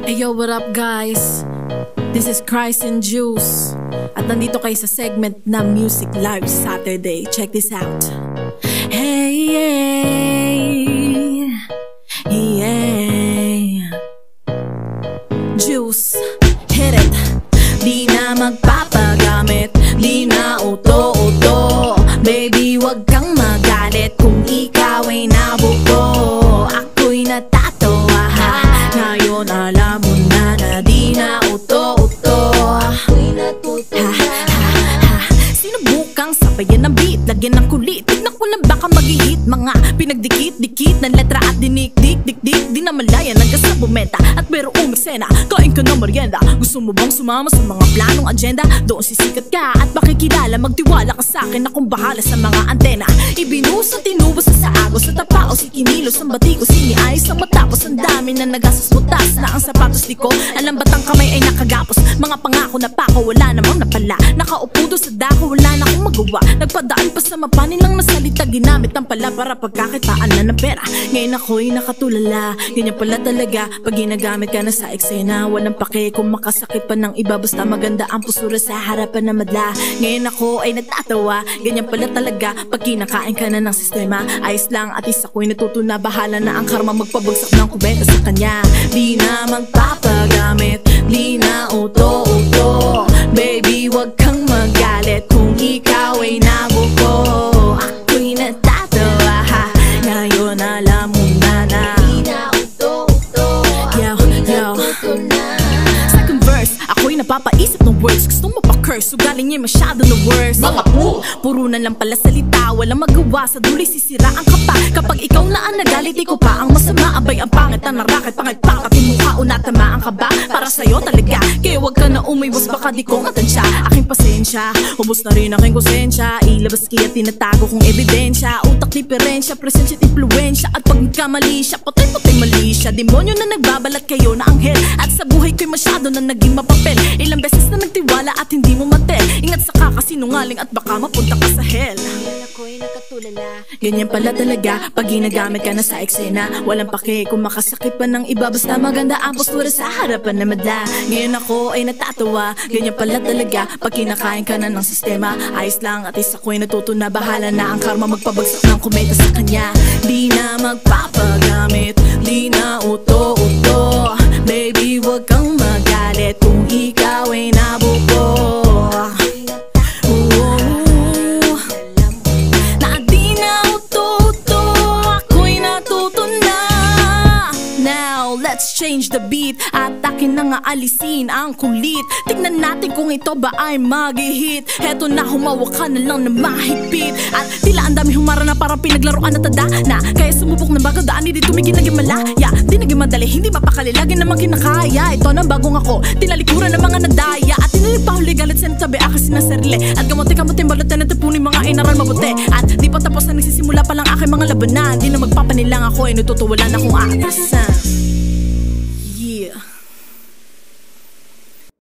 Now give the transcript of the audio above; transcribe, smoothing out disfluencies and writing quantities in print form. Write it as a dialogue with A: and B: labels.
A: Hey yo, what up guys? This is Christ and Juice. At nandito kayo sa segment na Music Live Saturday. Check this out. Hey, yeah, yeah. Juice, hit it. Di na magpapagamit, di na uto-uto. Baby, wag kang magalit kung ikaw ay nabuko. Ako'y natatawa, ha. Ngayon alam mo na na di na uto-uto. Ako'y natuto na. Sinubukang sabayan ng beat, lagyan ng kulit. Tignan ko lang baka mag-hit. Mga pinagdikit-dikit ng letra at dinik-dik-dik-dik. Di na malaya hanggang sa bumenta at pero umisena. Kain ka ng merienda. Gusto mo bang sumama sa mga planong agenda? Doon sisikat ka at makikilala. Magtiwala ka sa akin, akong bahala sa mga antena. Ibinus at tinubos sa agos. Sa tapao si kinilos, ang bati ko siniayos. Ang matapos ang dami na nagastos. Butas na ang sapatos di ko. Alam ba't ang kamay ay nakagapos? Mga pangako na pako, wala namang napala. Nakaupo doon sa dako, wala na akong magawa. Nagpadaan pa sa mapanin lang na salita. Ginamit ang pala para pagkakitaan na ng pera. Ngayon ako'y nakatulala. Ganyan pala talaga pag ginagamit ka na sa eksena. Walang pake kung makasakit pa ng iba. Basta maganda ang postura sa harapan na madla. Ngayon ako ay natatawa. Ganyan pala talaga pag kinakain ka na ng sistema. Ayos lang at isa ko'y natuto na. Bahala na ang karma magpabagsak ng kubeta sa kanya. Di na magpapagamit, di na uto-uto. Baby, wag kang magalit kung ikaw ay nabuko. Ako'y natatawa, ha. Ngayon alam mo na na di na uto-uto. Yo, yo. Second verse, ako'y napapaisip ng words. Gusto mo pa curse, so galing niya masyado na worse. Mga puro na lang pala salita. Walang magawa, sa duloy sisiraan ka pa. Kapag ikaw na ang nagalit, ikaw pa ang masama. Abay ang pangit na narakit, pangit-pangit yung mukha o natamaan ka ba? Para sa'yo talaga, kaya wag ka na umiwas. Baka di ko matansya, aking pasensya. Ubus na rin aking konsensya. Ilabas kaya tinatago kong ebidensya. Utak diferensya, presensya at impluensya. At pag nagkamali siya, patay-patay mali siya. Demonyo na nagbabalat kayo na anghel. At sa buhay ko'y masyado na naging mapapel. Ilang beses na nagtiwala at hindi mo matel. Ingat sa kakasinungaling at baka mapunta ka sa hell. Ako'y nakatulala. Ganyan pala talaga pag ginagamit ka na sa eksena. Walang pake kung makasakit pa ng iba. Basta maganda ang postura sa harapan na madla. Ngayon ako ay natatawa. Ganyan pala talaga pag kinakain ka na ng sistema. Ayos lang at isa ko'y natuto na. Bahala na ang karma magpabagsak ng kometa sa kanya. Di na magpapagamit, di na uto-uto. Baby, wag kang magalit kung ikaw ay nabuko. Let's change the beat at akin na nga alisin ang kulit. Tignan natin kung ito ba ay mag-hit. Heto na, humawak ka na lang na mahigpit. At tila ang dami humara na parang pinaglaruan na tada na. Kaya sumubok ng bago daan, hindi tumigil naging malaya. Di naging madali, hindi mapakali, lagi namang kinakaya. Ito na bagong ako, tinalikuran ng mga nadaya. At tinilig pa huli galit sa natabi aking sinasarili. At gamote-kamote balot na natapunin mga inaral mabuti. At di pa tapos na nagsisimula pa lang aking mga labanan. Di na magpapanilang ako, ay natutuwala na kung aatrasan.